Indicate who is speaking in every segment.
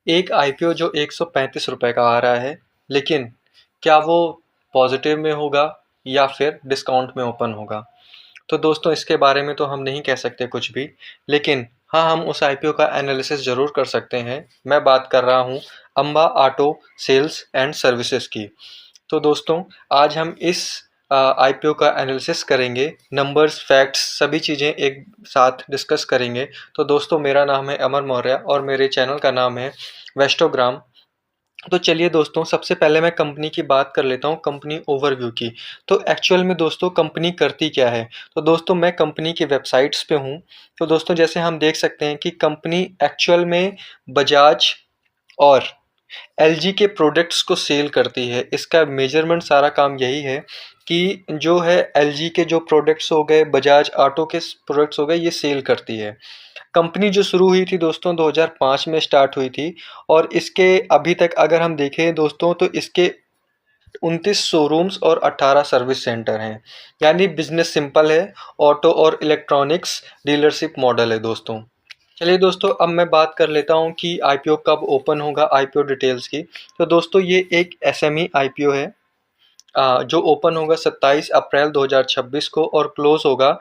Speaker 1: एक आईपीओ जो ₹135 का आ रहा है, लेकिन क्या वो पॉजिटिव में होगा या फिर डिस्काउंट में ओपन होगा? तो दोस्तों इसके बारे में तो हम नहीं कह सकते कुछ भी, लेकिन हाँ, हम उस आईपीओ का एनालिसिस ज़रूर कर सकते हैं। मैं बात कर रहा हूँ Amba auto sales and services की। तो दोस्तों आज हम इस आईपीओ का एनालिसिस करेंगे, नंबर्स, फैक्ट्स सभी चीज़ें एक साथ डिस्कस करेंगे। तो दोस्तों मेरा नाम है अमर मौर्य और मेरे चैनल का नाम है वेस्टोग्राम। तो चलिए दोस्तों सबसे पहले मैं कंपनी की बात कर लेता हूँ, कंपनी ओवरव्यू की। तो एक्चुअल में दोस्तों कंपनी करती क्या है? तो दोस्तों मैं कंपनी की वेबसाइट्स पे हूँ। तो दोस्तों जैसे हम देख सकते हैं कि कंपनी एक्चुअल में बजाज और एलजी के प्रोडक्ट्स को सेल करती है। इसका मेजरमेंट सारा काम यही है कि जो है एलजी के जो प्रोडक्ट्स हो गए, बजाज ऑटो के प्रोडक्ट्स हो गए, ये सेल करती है। कंपनी जो शुरू हुई थी दोस्तों 2005 में स्टार्ट हुई थी और इसके अभी तक अगर हम देखें दोस्तों तो इसके 29 शोरूम्स और 18 सर्विस सेंटर हैं। यानी बिजनेस सिंपल है, ऑटो और इलेक्ट्रॉनिक्स डीलरशिप मॉडल है दोस्तों। चलिए दोस्तों अब मैं बात कर लेता हूँ कि आईपीओ कब ओपन होगा, आईपीओ डिटेल्स की। तो दोस्तों ये एक एसएमई आईपीओ है जो ओपन होगा 27 अप्रैल 2026 को और क्लोज होगा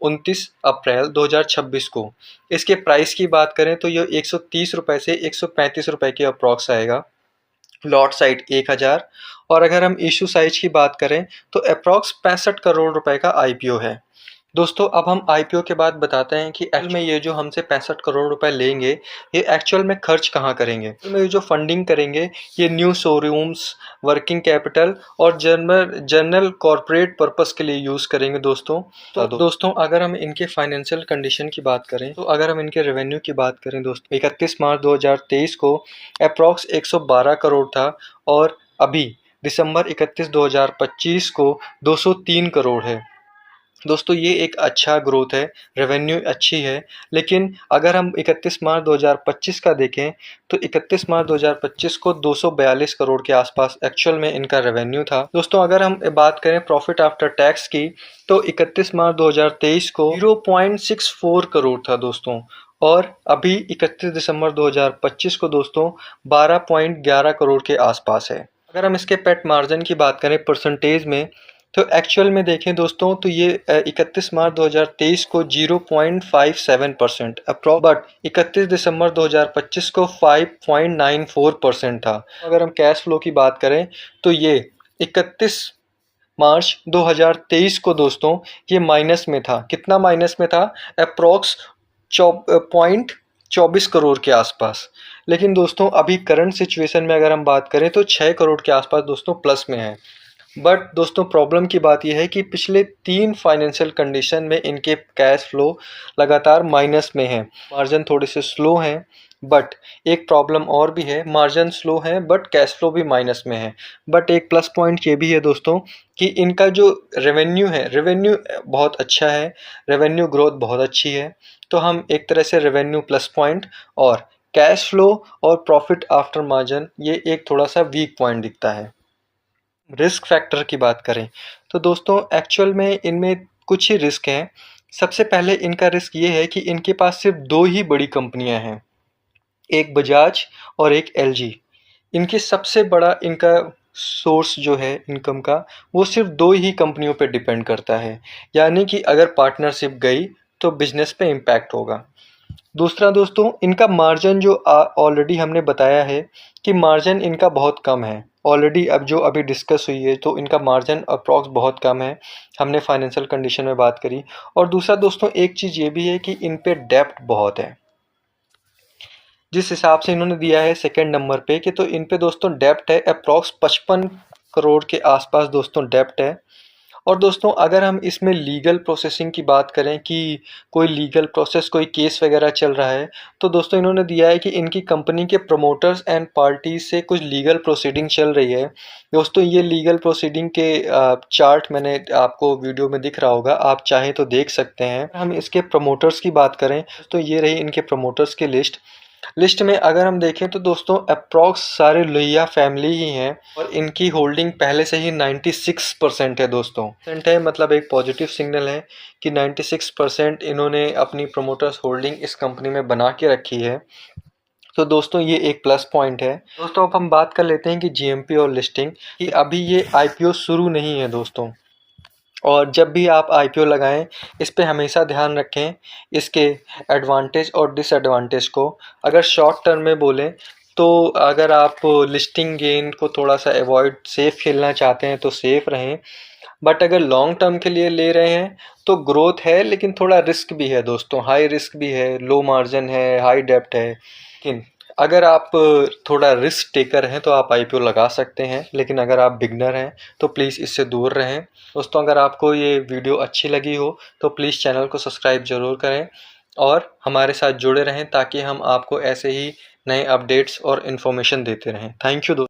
Speaker 1: 29 अप्रैल 2026 को। इसके प्राइस की बात करें तो ये ₹130 से ₹135 के अप्रॉक्स आएगा। लॉट साइज 1000 और अगर हम इशू साइज की बात करें तो अप्रॉक्स 65 करोड़ रुपए का आईपीओ है। दोस्तों अब हम आईपीओ के बाद बताते हैं कि एक्चुअल में ये जो हमसे 65 करोड़ रुपए लेंगे, ये एक्चुअल में खर्च कहाँ करेंगे? एक्चुअल में ये जो फंडिंग करेंगे, ये न्यू शोरूम्स, वर्किंग कैपिटल और जनरल कॉर्पोरेट पर्पस के लिए यूज़ करेंगे दोस्तों। तो दोस्तों अगर हम इनके फाइनेंशियल कंडीशन की बात करें, तो अगर हम इनके रेवेन्यू की बात करें दोस्तों, 31 मार्च 2023 को अप्रॉक्स 112 करोड़ था और अभी दिसंबर 31 2025 को 203 करोड़ है। दोस्तों ये एक अच्छा ग्रोथ है, रेवेन्यू अच्छी है। लेकिन अगर हम 31 मार्च 2025 का देखें तो 31 मार्च 2025 को 242 करोड़ के आसपास एक्चुअल में इनका रेवेन्यू था। दोस्तों अगर हम बात करें प्रॉफिट आफ्टर टैक्स की तो 31 मार्च 2023 को 0.64 करोड़ था दोस्तों और अभी 31 दिसंबर 2025 को दोस्तों 12.11 करोड़ के आसपास है। अगर हम इसके पेट मार्जिन की बात करें परसेंटेज में तो एक्चुअल में देखें दोस्तों तो ये 31 मार्च 2023 को 0.57% अप्रॉक्स, बट 31 दिसंबर 2025 को 5.94% था। अगर हम कैश फ्लो की बात करें तो ये 31 मार्च 2023 को दोस्तों ये माइनस में था। कितना माइनस में था? अप्रॉक्स 24 करोड़ के आसपास। लेकिन दोस्तों अभी करंट सिचुएशन में अगर हम बात करें तो 6 करोड़ के आसपास दोस्तों प्लस में है। बट दोस्तों प्रॉब्लम की बात यह है कि पिछले 3 फाइनेंशियल कंडीशन में इनके कैश फ्लो लगातार माइनस में है। मार्जिन थोड़े से स्लो हैं, बट एक प्रॉब्लम और भी है, मार्जिन स्लो है बट कैश फ्लो भी माइनस में है। बट एक प्लस पॉइंट ये भी है दोस्तों कि इनका जो रेवेन्यू है, रेवेन्यू बहुत अच्छा है, रेवेन्यू ग्रोथ बहुत अच्छी है। तो हम एक तरह से रेवेन्यू प्लस पॉइंट और कैश फ्लो और प्रॉफिट आफ्टर मार्जिन ये एक थोड़ा सा वीक पॉइंट दिखता है। रिस्क फैक्टर की बात करें तो दोस्तों एक्चुअल में इनमें कुछ ही रिस्क हैं। सबसे पहले इनका रिस्क ये है कि इनके पास सिर्फ 2 ही बड़ी कंपनियां हैं, एक बजाज और एक एलजी। इनके सबसे बड़ा इनका सोर्स जो है इनकम का वो सिर्फ 2 ही कंपनियों पे डिपेंड करता है। यानी कि अगर पार्टनरशिप गई तो बिजनेस पे इम्पैक्ट होगा। दूसरा दोस्तों इनका मार्जिन जो ऑलरेडी हमने बताया है कि मार्जिन इनका बहुत कम है। ऑलरेडी अब जो अभी डिस्कस हुई है तो इनका मार्जिन अप्रॉक्स बहुत कम है। हमने फाइनेंशियल कंडीशन में बात करी। और दूसरा दोस्तों एक चीज़ ये भी है कि इन पे डेप्ट बहुत है। जिस हिसाब से इन्होंने दिया है सेकंड नंबर पे कि तो इन पे दोस्तों डेप्ट है अप्रॉक्स 55 करोड़ के आसपास दोस्तों डेप्ट है। और दोस्तों अगर हम इसमें लीगल प्रोसेसिंग की बात करें कि कोई लीगल प्रोसेस, कोई केस वगैरह चल रहा है, तो दोस्तों इन्होंने दिया है कि इनकी कंपनी के प्रमोटर्स एंड पार्टीज से कुछ लीगल प्रोसीडिंग चल रही है। दोस्तों ये लीगल प्रोसीडिंग के चार्ट मैंने आपको वीडियो में दिख रहा होगा, आप चाहें तो देख सकते हैं। हम इसके प्रमोटर्स की बात करें तो ये रही इनके प्रमोटर्स की लिस्ट में अगर हम देखें तो दोस्तों अप्रॉक्स सारे लोहिया फैमिली ही हैं और इनकी होल्डिंग पहले से ही 96% है दोस्तों। परसेंट है मतलब एक पॉजिटिव सिग्नल है कि 96% इन्होंने अपनी प्रमोटर्स होल्डिंग इस कंपनी में बना के रखी है। तो दोस्तों ये एक प्लस पॉइंट है। दोस्तों अब हम बात कर लेते हैं कि जीएमपी और लिस्टिंग कि अभी ये आईपीओ शुरू नहीं है दोस्तों। और जब भी आप आईपीओ लगाएं इस पे हमेशा ध्यान रखें इसके एडवांटेज और डिसएडवांटेज को। अगर शॉर्ट टर्म में बोलें तो अगर आप लिस्टिंग गेन को थोड़ा सा अवॉइड सेफ खेलना चाहते हैं तो सेफ रहें। बट अगर लॉन्ग टर्म के लिए ले रहे हैं तो ग्रोथ है लेकिन थोड़ा रिस्क भी है दोस्तों, हाई रिस्क भी है, लो मार्जिन है, हाई डेप्ट है। लेकिन अगर आप थोड़ा रिस्क टेकर हैं तो आप आईपीओ लगा सकते हैं, लेकिन अगर आप बिगनर हैं तो प्लीज़ इससे दूर रहें। दोस्तों अगर आपको ये वीडियो अच्छी लगी हो तो प्लीज़ चैनल को सब्सक्राइब ज़रूर करें और हमारे साथ जुड़े रहें ताकि हम आपको ऐसे ही नए अपडेट्स और इन्फॉर्मेशन देते रहें। थैंक यू दोस्तों।